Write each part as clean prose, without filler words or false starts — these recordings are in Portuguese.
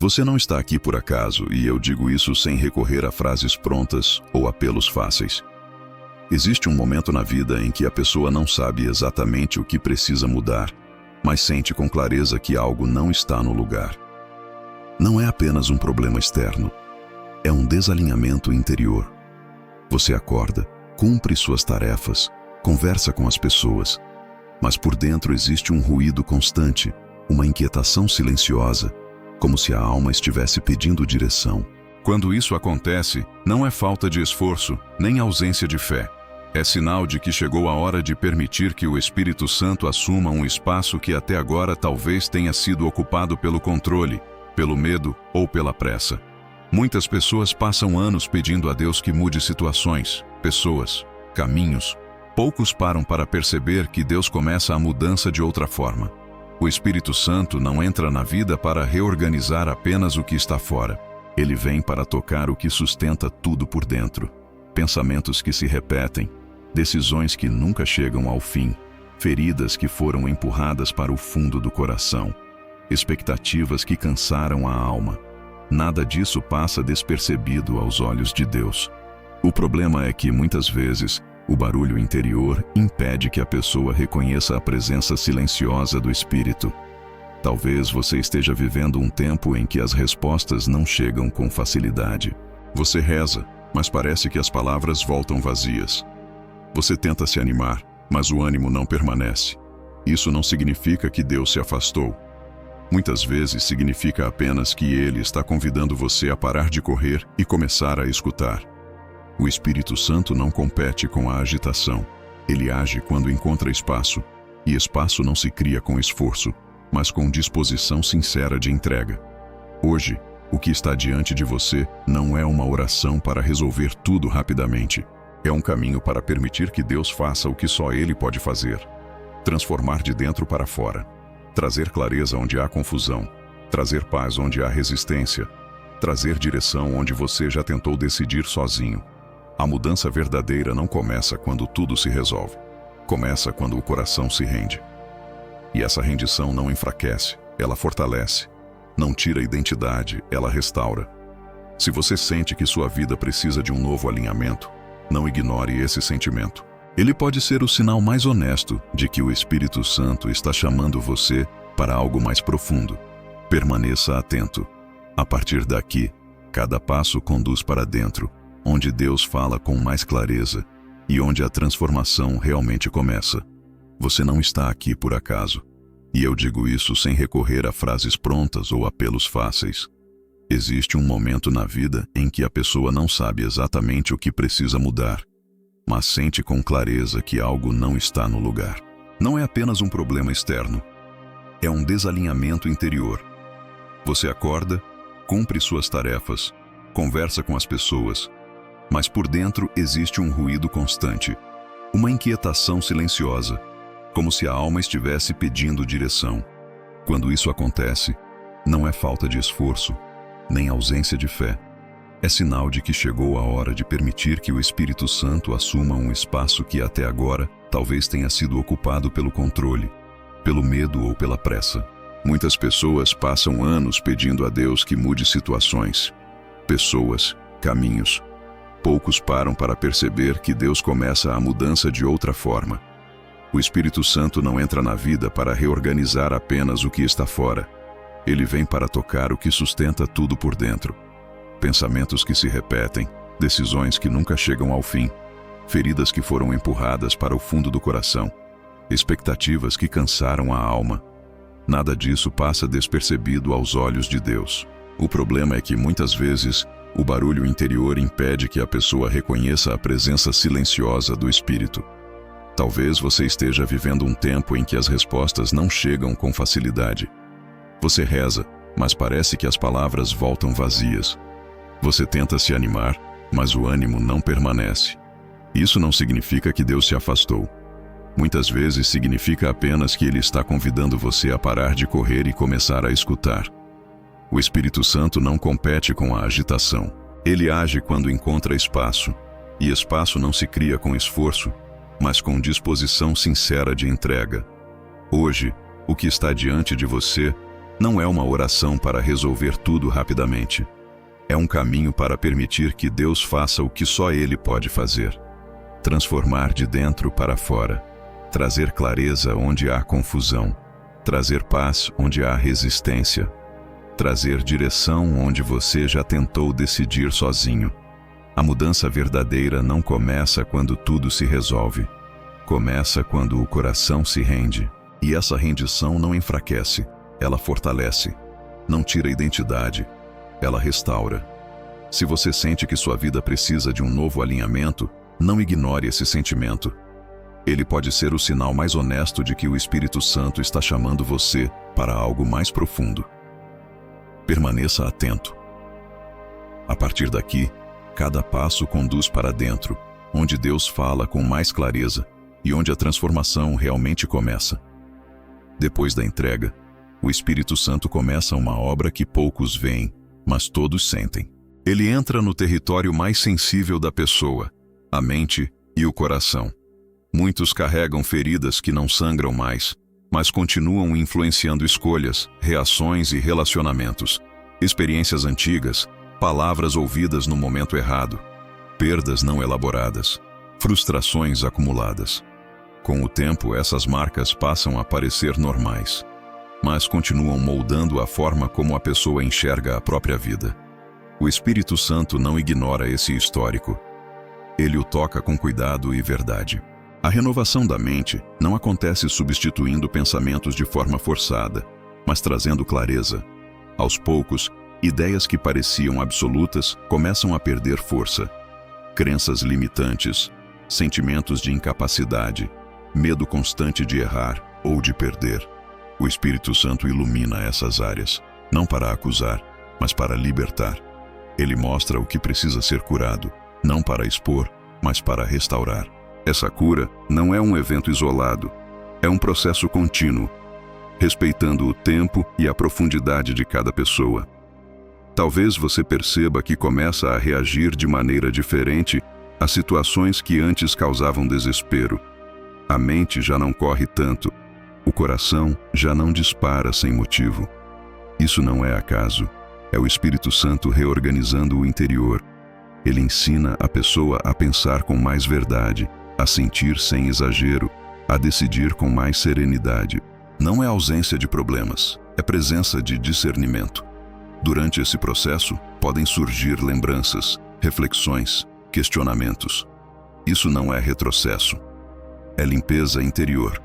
Você não está aqui por acaso, e eu digo isso sem recorrer a frases prontas ou apelos fáceis. Existe um momento na vida em que a pessoa não sabe exatamente o que precisa mudar, mas sente com clareza que algo não está no lugar. Não é apenas um problema externo, é um desalinhamento interior. Você acorda, cumpre suas tarefas, conversa com as pessoas, mas por dentro existe um ruído constante, uma inquietação silenciosa, como se a alma estivesse pedindo direção. Quando isso acontece, não é falta de esforço, nem ausência de fé. É sinal de que chegou a hora de permitir que o Espírito Santo assuma um espaço que até agora talvez tenha sido ocupado pelo controle, pelo medo ou pela pressa. Muitas pessoas passam anos pedindo a Deus que mude situações, pessoas, caminhos. Poucos param para perceber que Deus começa a mudança de outra forma. O Espírito Santo não entra na vida para reorganizar apenas o que está fora. Ele vem para tocar o que sustenta tudo por dentro. Pensamentos que se repetem, decisões que nunca chegam ao fim, feridas que foram empurradas para o fundo do coração, expectativas que cansaram a alma. Nada disso passa despercebido aos olhos de Deus. O problema é que, muitas vezes, o barulho interior impede que a pessoa reconheça a presença silenciosa do Espírito. Talvez você esteja vivendo um tempo em que as respostas não chegam com facilidade. Você reza, mas parece que as palavras voltam vazias. Você tenta se animar, mas o ânimo não permanece. Isso não significa que Deus se afastou. Muitas vezes significa apenas que Ele está convidando você a parar de correr e começar a escutar. O Espírito Santo não compete com a agitação. Ele age quando encontra espaço, e espaço não se cria com esforço, mas com disposição sincera de entrega. Hoje, o que está diante de você não é uma oração para resolver tudo rapidamente. É um caminho para permitir que Deus faça o que só Ele pode fazer. Transformar de dentro para fora. Trazer clareza onde há confusão. Trazer paz onde há resistência. Trazer direção onde você já tentou decidir sozinho. A mudança verdadeira não começa quando tudo se resolve. Começa quando o coração se rende. E essa rendição não enfraquece, ela fortalece. Não tira a identidade, ela restaura. Se você sente que sua vida precisa de um novo alinhamento, não ignore esse sentimento. Ele pode ser o sinal mais honesto de que o Espírito Santo está chamando você para algo mais profundo. Permaneça atento. A partir daqui, cada passo conduz para dentro, onde Deus fala com mais clareza e onde a transformação realmente começa. Você não está aqui por acaso, e eu digo isso sem recorrer a frases prontas ou apelos fáceis. Existe um momento na vida em que a pessoa não sabe exatamente o que precisa mudar, mas sente com clareza que algo não está no lugar. Não é apenas um problema externo, é um desalinhamento interior. Você acorda, cumpre suas tarefas, conversa com as pessoas, mas por dentro existe um ruído constante, uma inquietação silenciosa, como se a alma estivesse pedindo direção. Quando isso acontece, não é falta de esforço, nem ausência de fé. É sinal de que chegou a hora de permitir que o Espírito Santo assuma um espaço que até agora talvez tenha sido ocupado pelo controle, pelo medo ou pela pressa. Muitas pessoas passam anos pedindo a Deus que mude situações, pessoas, caminhos. Poucos param para perceber que Deus começa a mudança de outra forma. O Espírito Santo não entra na vida para reorganizar apenas o que está fora. Ele vem para tocar o que sustenta tudo por dentro. Pensamentos que se repetem, decisões que nunca chegam ao fim, feridas que foram empurradas para o fundo do coração, expectativas que cansaram a alma. Nada disso passa despercebido aos olhos de Deus. O problema é que muitas vezes o barulho interior impede que a pessoa reconheça a presença silenciosa do Espírito. Talvez você esteja vivendo um tempo em que as respostas não chegam com facilidade. Você reza, mas parece que as palavras voltam vazias. Você tenta se animar, mas o ânimo não permanece. Isso não significa que Deus se afastou. Muitas vezes significa apenas que Ele está convidando você a parar de correr e começar a escutar. O Espírito Santo não compete com a agitação. Ele age quando encontra espaço, e espaço não se cria com esforço, mas com disposição sincera de entrega. Hoje, o que está diante de você Não é uma oração para resolver tudo rapidamente. É um caminho para permitir que Deus faça o que só Ele pode fazer. Transformar de dentro para fora. Trazer clareza onde há confusão. Trazer paz onde há resistência. Trazer direção onde você já tentou decidir sozinho. A mudança verdadeira não começa quando tudo se resolve. Começa quando o coração se rende. E essa rendição não enfraquece, ela fortalece. Não tira identidade, ela restaura. Se você sente que sua vida precisa de um novo alinhamento, não ignore esse sentimento. Ele pode ser o sinal mais honesto de que o Espírito Santo está chamando você para algo mais profundo. Permaneça atento. A partir daqui, cada passo conduz para dentro, onde Deus fala com mais clareza e onde a transformação realmente começa. Depois da entrega, o Espírito Santo começa uma obra que poucos veem, mas todos sentem. Ele entra no território mais sensível da pessoa, a mente e o coração. Muitos carregam feridas que não sangram mais, mas continuam influenciando escolhas, reações e relacionamentos. Experiências antigas, palavras ouvidas no momento errado, perdas não elaboradas, frustrações acumuladas. Com o tempo, essas marcas passam a parecer normais, mas continuam moldando a forma como a pessoa enxerga a própria vida. O Espírito Santo não ignora esse histórico. Ele o toca com cuidado e verdade. A renovação da mente não acontece substituindo pensamentos de forma forçada, mas trazendo clareza. Aos poucos, ideias que pareciam absolutas começam a perder força. Crenças limitantes, sentimentos de incapacidade, medo constante de errar ou de perder. O Espírito Santo ilumina essas áreas, não para acusar, mas para libertar. Ele mostra o que precisa ser curado, não para expor, mas para restaurar. Essa cura não é um evento isolado, é um processo contínuo, respeitando o tempo e a profundidade de cada pessoa. Talvez você perceba que começa a reagir de maneira diferente a situações que antes causavam desespero. A mente já não corre tanto, o coração já não dispara sem motivo. Isso não é acaso, é o Espírito Santo reorganizando o interior. Ele ensina a pessoa a pensar com mais verdade, a sentir sem exagero, a decidir com mais serenidade. Não é ausência de problemas, é presença de discernimento. Durante esse processo, podem surgir lembranças, reflexões, questionamentos. Isso não é retrocesso. É limpeza interior.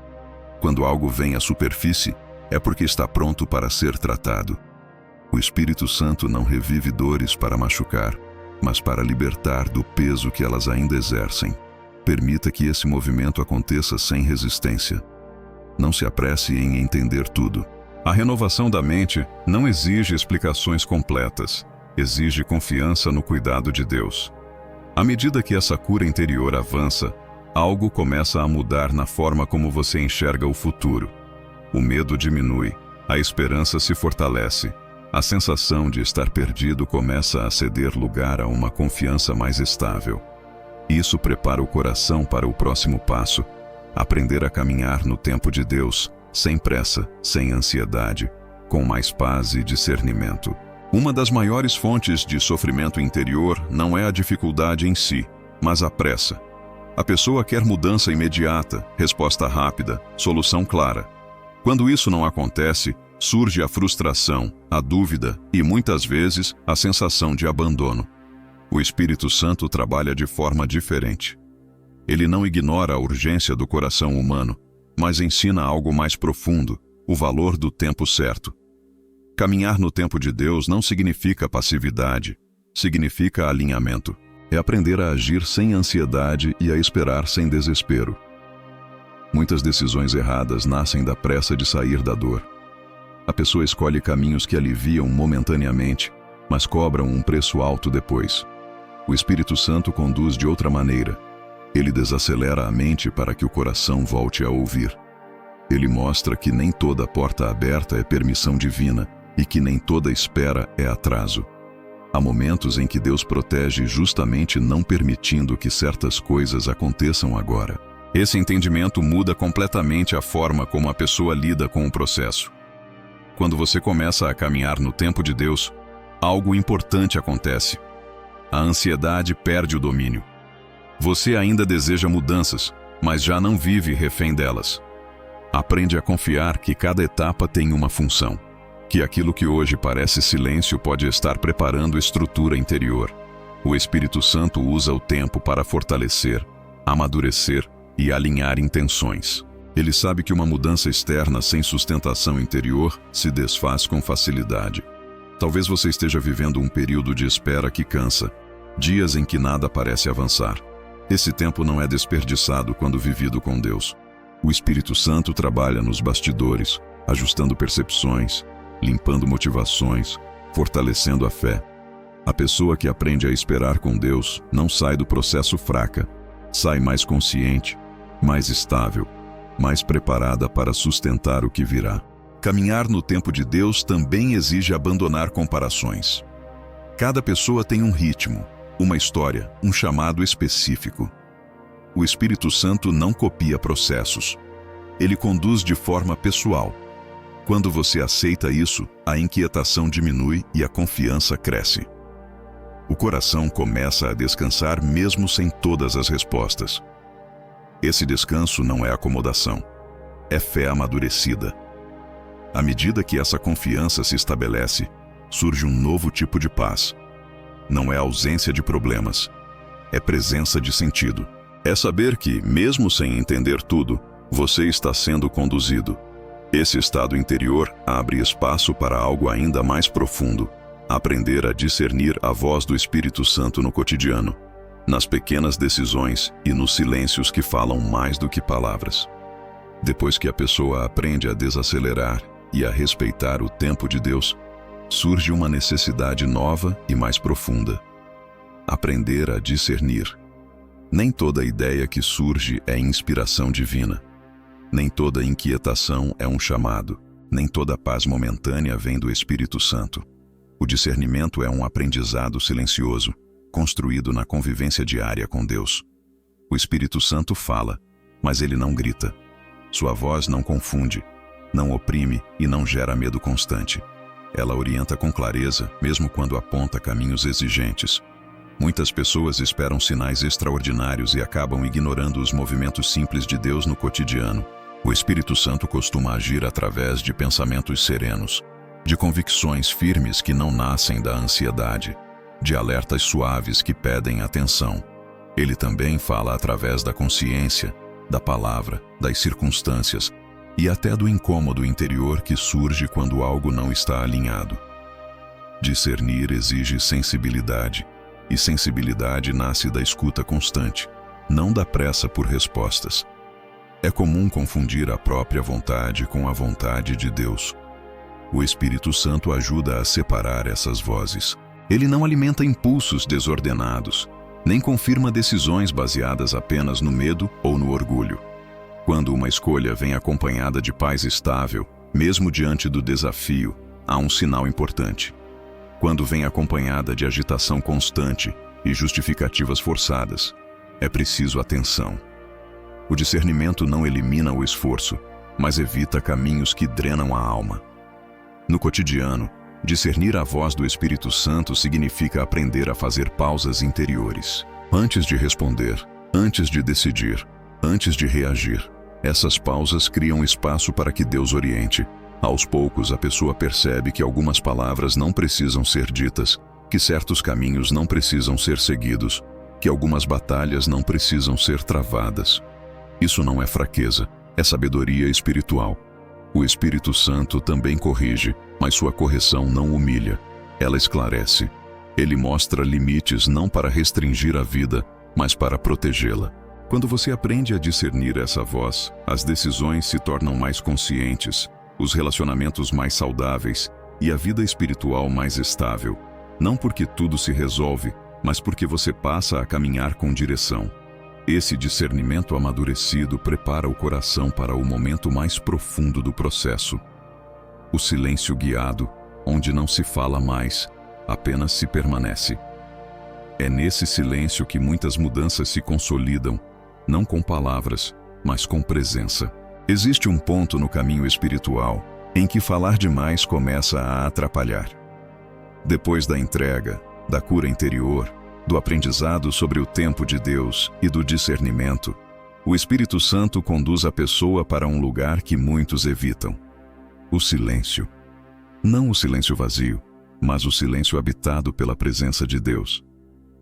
Quando algo vem à superfície, é porque está pronto para ser tratado. O Espírito Santo não revive dores para machucar, mas para libertar do peso que elas ainda exercem. Permita que esse movimento aconteça sem resistência. Não se apresse em entender tudo. A renovação da mente não exige explicações completas, exige confiança no cuidado de Deus. À medida que essa cura interior avança, algo começa a mudar na forma como você enxerga o futuro. O medo diminui, a esperança se fortalece, a sensação de estar perdido começa a ceder lugar a uma confiança mais estável. Isso prepara o coração para o próximo passo, aprender a caminhar no tempo de Deus, sem pressa, sem ansiedade, com mais paz e discernimento. Uma das maiores fontes de sofrimento interior não é a dificuldade em si, mas a pressa. A pessoa quer mudança imediata, resposta rápida, solução clara. Quando isso não acontece, surge a frustração, a dúvida e, muitas vezes, a sensação de abandono. O Espírito Santo trabalha de forma diferente. Ele não ignora a urgência do coração humano, mas ensina algo mais profundo, o valor do tempo certo. Caminhar no tempo de Deus não significa passividade, significa alinhamento. É aprender a agir sem ansiedade e a esperar sem desespero. Muitas decisões erradas nascem da pressa de sair da dor. A pessoa escolhe caminhos que aliviam momentaneamente, mas cobram um preço alto depois. O Espírito Santo conduz de outra maneira. Ele desacelera a mente para que o coração volte a ouvir. Ele mostra que nem toda porta aberta é permissão divina e que nem toda espera é atraso. Há momentos em que Deus protege justamente não permitindo que certas coisas aconteçam agora. Esse entendimento muda completamente a forma como a pessoa lida com o processo. Quando você começa a caminhar no tempo de Deus, algo importante acontece. A ansiedade perde o domínio. Você ainda deseja mudanças, mas já não vive refém delas. Aprende a confiar que cada etapa tem uma função, que aquilo que hoje parece silêncio pode estar preparando estrutura interior. O Espírito Santo usa o tempo para fortalecer, amadurecer e alinhar intenções. Ele sabe que uma mudança externa sem sustentação interior se desfaz com facilidade. Talvez você esteja vivendo um período de espera que cansa, dias em que nada parece avançar. Esse tempo não é desperdiçado quando vivido com Deus. O Espírito Santo trabalha nos bastidores, ajustando percepções, limpando motivações, fortalecendo a fé. A pessoa que aprende a esperar com Deus não sai do processo fraca, sai mais consciente, mais estável, mais preparada para sustentar o que virá. Caminhar no tempo de Deus também exige abandonar comparações. Cada pessoa tem um ritmo, uma história, um chamado específico. O Espírito Santo não copia processos. Ele conduz de forma pessoal. Quando você aceita isso, a inquietação diminui e a confiança cresce. O coração começa a descansar mesmo sem todas as respostas. Esse descanso não é acomodação, é fé amadurecida. À medida que essa confiança se estabelece, surge um novo tipo de paz. Não é ausência de problemas, é presença de sentido. É saber que, mesmo sem entender tudo, você está sendo conduzido. Esse estado interior abre espaço para algo ainda mais profundo: aprender a discernir a voz do Espírito Santo no cotidiano, nas pequenas decisões e nos silêncios que falam mais do que palavras. Depois que a pessoa aprende a desacelerar e a respeitar o tempo de Deus, surge uma necessidade nova e mais profunda: aprender a discernir. Nem toda ideia que surge é inspiração divina. Nem toda inquietação é um chamado. Nem toda paz momentânea vem do Espírito Santo. O discernimento é um aprendizado silencioso, construído na convivência diária com Deus. O Espírito Santo fala, mas ele não grita. Sua voz não confunde, não oprime e não gera medo constante. Ela orienta com clareza, mesmo quando aponta caminhos exigentes. Muitas pessoas esperam sinais extraordinários e acabam ignorando os movimentos simples de Deus no cotidiano. O Espírito Santo costuma agir através de pensamentos serenos, de convicções firmes que não nascem da ansiedade, de alertas suaves que pedem atenção. Ele também fala através da consciência, da palavra, das circunstâncias e até do incômodo interior que surge quando algo não está alinhado. Discernir exige sensibilidade, e sensibilidade nasce da escuta constante, não da pressa por respostas. É comum confundir a própria vontade com a vontade de Deus. O Espírito Santo ajuda a separar essas vozes. Ele não alimenta impulsos desordenados, nem confirma decisões baseadas apenas no medo ou no orgulho. Quando uma escolha vem acompanhada de paz estável, mesmo diante do desafio, há um sinal importante. Quando vem acompanhada de agitação constante e justificativas forçadas, é preciso atenção. O discernimento não elimina o esforço, mas evita caminhos que drenam a alma. No cotidiano, discernir a voz do Espírito Santo significa aprender a fazer pausas interiores. Antes de responder, antes de decidir, antes de reagir, essas pausas criam espaço para que Deus oriente. Aos poucos, a pessoa percebe que algumas palavras não precisam ser ditas, que certos caminhos não precisam ser seguidos, que algumas batalhas não precisam ser travadas. Isso não é fraqueza, é sabedoria espiritual. O Espírito Santo também corrige, mas sua correção não humilha. Ela esclarece. Ele mostra limites não para restringir a vida, mas para protegê-la. Quando você aprende a discernir essa voz, as decisões se tornam mais conscientes, os relacionamentos mais saudáveis e a vida espiritual mais estável. Não porque tudo se resolve, mas porque você passa a caminhar com direção. Esse discernimento amadurecido prepara o coração para o momento mais profundo do processo. O silêncio guiado, onde não se fala mais, apenas se permanece. É nesse silêncio que muitas mudanças se consolidam, não com palavras, mas com presença. Existe um ponto no caminho espiritual em que falar demais começa a atrapalhar. Depois da entrega, da cura interior, do aprendizado sobre o tempo de Deus e do discernimento, o Espírito Santo conduz a pessoa para um lugar que muitos evitam: o silêncio. Não o silêncio vazio, mas o silêncio habitado pela presença de Deus.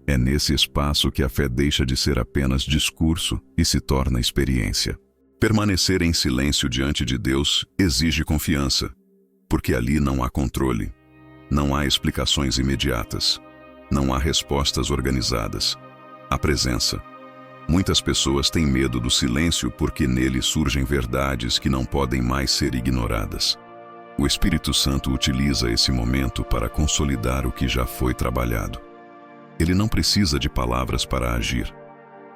É nesse espaço que a fé deixa de ser apenas discurso e se torna experiência. Permanecer em silêncio diante de Deus exige confiança, porque ali não há controle, não há explicações imediatas, não há respostas organizadas. Há presença. Muitas pessoas têm medo do silêncio porque nele surgem verdades que não podem mais ser ignoradas. O Espírito Santo utiliza esse momento para consolidar o que já foi trabalhado. Ele não precisa de palavras para agir.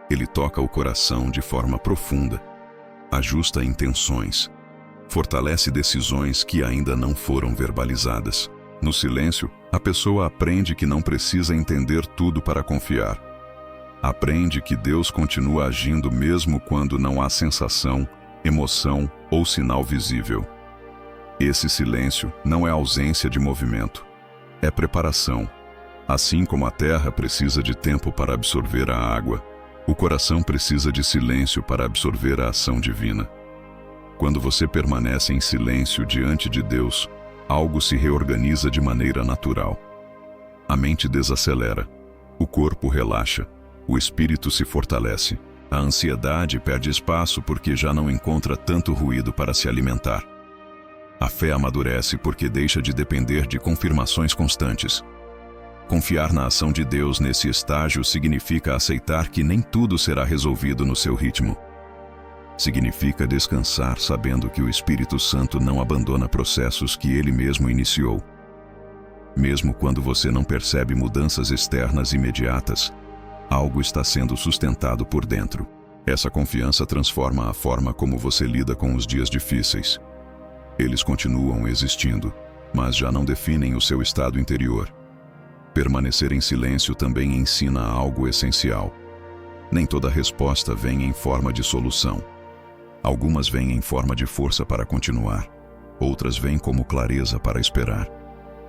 Ele toca o coração de forma profunda, ajusta intenções, fortalece decisões que ainda não foram verbalizadas. No silêncio, a pessoa aprende que não precisa entender tudo para confiar. Aprende que Deus continua agindo mesmo quando não há sensação, emoção ou sinal visível. Esse silêncio não é ausência de movimento, é preparação. Assim como a terra precisa de tempo para absorver a água, o coração precisa de silêncio para absorver a ação divina. Quando você permanece em silêncio diante de Deus, algo se reorganiza de maneira natural. A mente desacelera, o corpo relaxa, o espírito se fortalece. A ansiedade perde espaço porque já não encontra tanto ruído para se alimentar. A fé amadurece porque deixa de depender de confirmações constantes. Confiar na ação de Deus nesse estágio significa aceitar que nem tudo será resolvido no seu ritmo. Significa descansar sabendo que o Espírito Santo não abandona processos que Ele mesmo iniciou. Mesmo quando você não percebe mudanças externas imediatas, algo está sendo sustentado por dentro. Essa confiança transforma a forma como você lida com os dias difíceis. Eles continuam existindo, mas já não definem o seu estado interior. Permanecer em silêncio também ensina algo essencial. Nem toda resposta vem em forma de solução. Algumas vêm em forma de força para continuar. Outras vêm como clareza para esperar.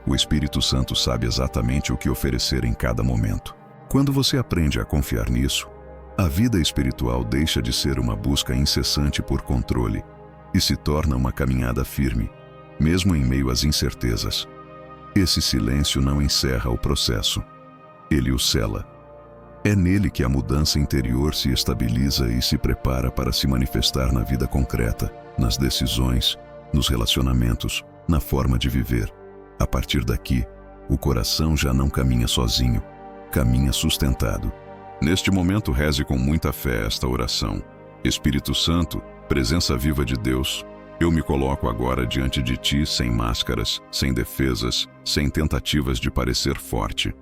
O Espírito Santo sabe exatamente o que oferecer em cada momento. Quando você aprende a confiar nisso, a vida espiritual deixa de ser uma busca incessante por controle e se torna uma caminhada firme, mesmo em meio às incertezas. Esse silêncio não encerra o processo, ele o sela. É nele que a mudança interior se estabiliza e se prepara para se manifestar na vida concreta, nas decisões, nos relacionamentos, na forma de viver. A partir daqui, o coração já não caminha sozinho, caminha sustentado. Neste momento, reze com muita fé esta oração. Espírito Santo, presença viva de Deus, eu me coloco agora diante de ti sem máscaras, sem defesas, sem tentativas de parecer forte.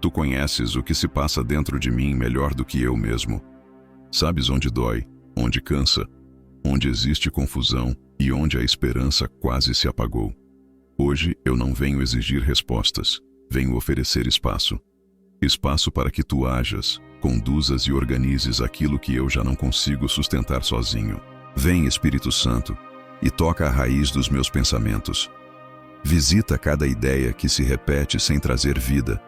Tu conheces o que se passa dentro de mim melhor do que eu mesmo. Sabes onde dói, onde cansa, onde existe confusão e onde a esperança quase se apagou. Hoje eu não venho exigir respostas, venho oferecer espaço. Espaço para que tu hajas, conduzas e organizes aquilo que eu já não consigo sustentar sozinho. Vem, Espírito Santo, e toca a raiz dos meus pensamentos. Visita cada ideia que se repete sem trazer vida,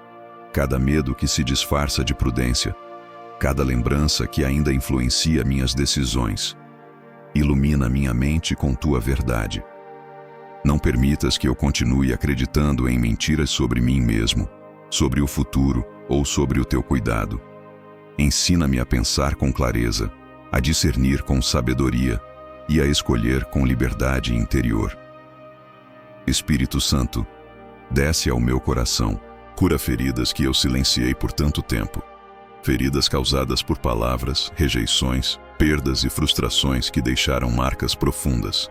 cada medo que se disfarça de prudência, cada lembrança que ainda influencia minhas decisões. Ilumina minha mente com tua verdade. Não permitas que eu continue acreditando em mentiras sobre mim mesmo, sobre o futuro ou sobre o teu cuidado. Ensina-me a pensar com clareza, a discernir com sabedoria e a escolher com liberdade interior. Espírito Santo, desce ao meu coração, cura feridas que eu silenciei por tanto tempo. Feridas causadas por palavras, rejeições, perdas e frustrações que deixaram marcas profundas.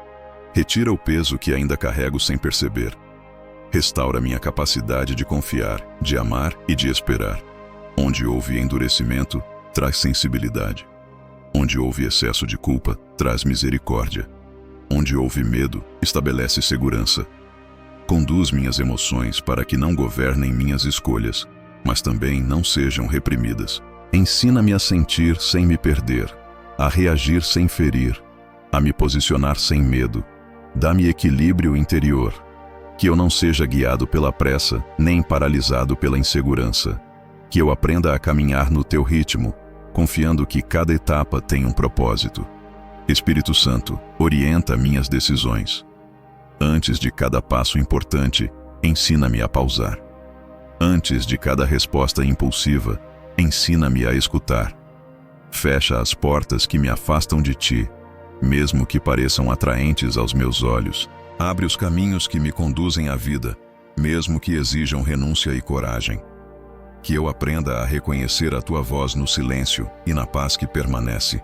Retira o peso que ainda carrego sem perceber. Restaura minha capacidade de confiar, de amar e de esperar. Onde houve endurecimento, traz sensibilidade. Onde houve excesso de culpa, traz misericórdia. Onde houve medo, estabelece segurança. Conduz minhas emoções para que não governem minhas escolhas, mas também não sejam reprimidas. Ensina-me a sentir sem me perder, a reagir sem ferir, a me posicionar sem medo, Dá-me equilíbrio interior, que eu não seja guiado pela pressa, nem paralisado pela insegurança. Que eu aprenda a caminhar no teu ritmo, confiando que cada etapa tem um propósito. Espírito Santo, orienta minhas decisões. Antes de cada passo importante, ensina-me a pausar. Antes de cada resposta impulsiva, ensina-me a escutar. Fecha as portas que me afastam de ti, mesmo que pareçam atraentes aos meus olhos. Abre os caminhos que me conduzem à vida, mesmo que exijam renúncia e coragem. Que eu aprenda a reconhecer a tua voz no silêncio e na paz que permanece.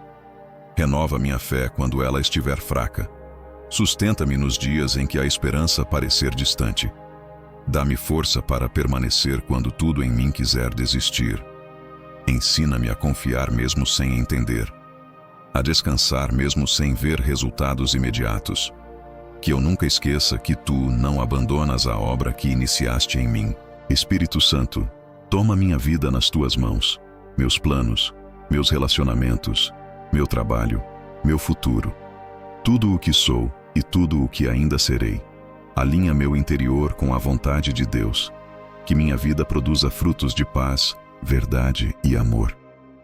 Renova minha fé quando ela estiver fraca. Sustenta-me nos dias em que a esperança parecer distante. Dá-me força para permanecer quando tudo em mim quiser desistir. Ensina-me a confiar mesmo sem entender. A descansar mesmo sem ver resultados imediatos. Que eu nunca esqueça que tu não abandonas a obra que iniciaste em mim. Espírito Santo, toma minha vida nas tuas mãos, meus planos, meus relacionamentos, meu trabalho, meu futuro. Tudo o que sou e tudo o que ainda serei. Alinha meu interior com a vontade de Deus. Que minha vida produza frutos de paz, verdade e amor.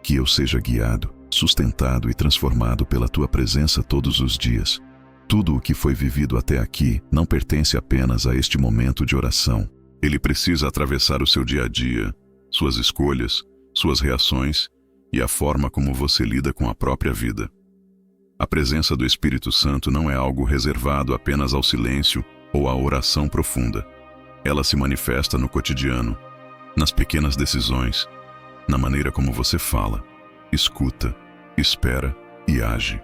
Que eu seja guiado, sustentado e transformado pela tua presença todos os dias. Tudo o que foi vivido até aqui não pertence apenas a este momento de oração. Ele precisa atravessar o seu dia a dia, suas escolhas, suas reações e a forma como você lida com a própria vida. A presença do Espírito Santo não é algo reservado apenas ao silêncio ou à oração profunda. Ela se manifesta no cotidiano, nas pequenas decisões, na maneira como você fala, escuta, espera e age.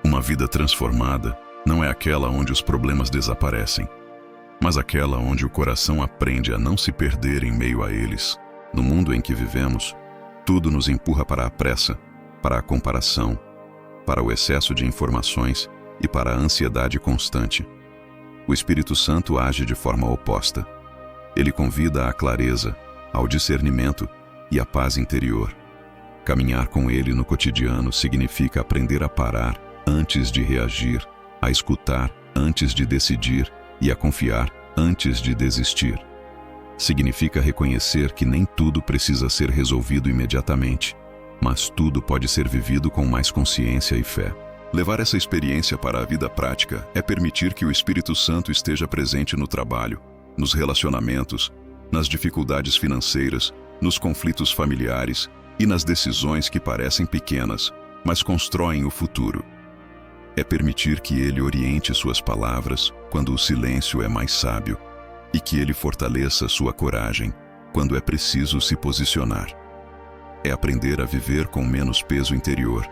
Uma vida transformada não é aquela onde os problemas desaparecem, mas aquela onde o coração aprende a não se perder em meio a eles. No mundo em que vivemos, tudo nos empurra para a pressa, para a comparação, para o excesso de informações e para a ansiedade constante. O Espírito Santo age de forma oposta. Ele convida à clareza, ao discernimento e à paz interior. Caminhar com ele no cotidiano significa aprender a parar antes de reagir, a escutar antes de decidir e a confiar antes de desistir. Significa reconhecer que nem tudo precisa ser resolvido imediatamente, mas tudo pode ser vivido com mais consciência e fé. Levar essa experiência para a vida prática é permitir que o Espírito Santo esteja presente no trabalho, nos relacionamentos, nas dificuldades financeiras, nos conflitos familiares e nas decisões que parecem pequenas, mas constroem o futuro. É permitir que ele oriente suas palavras quando o silêncio é mais sábio e que ele fortaleça sua coragem quando é preciso se posicionar. É aprender a viver com menos peso interior,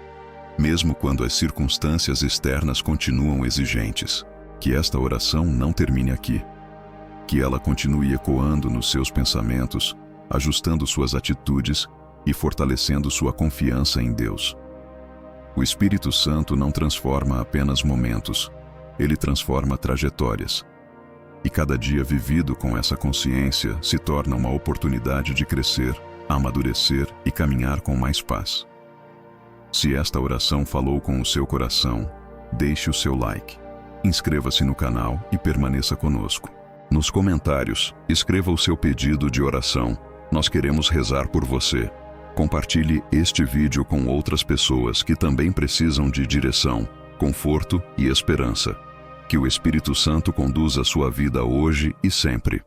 mesmo quando as circunstâncias externas continuam exigentes. Que esta oração não termine aqui. Que ela continue ecoando nos seus pensamentos, ajustando suas atitudes e fortalecendo sua confiança em Deus. O Espírito Santo não transforma apenas momentos, ele transforma trajetórias. E cada dia vivido com essa consciência se torna uma oportunidade de crescer, amadurecer e caminhar com mais paz. Se esta oração falou com o seu coração, deixe o seu like. Inscreva-se no canal e permaneça conosco. Nos comentários, escreva o seu pedido de oração. Nós queremos rezar por você. Compartilhe este vídeo com outras pessoas que também precisam de direção, conforto e esperança. Que o Espírito Santo conduza a sua vida hoje e sempre.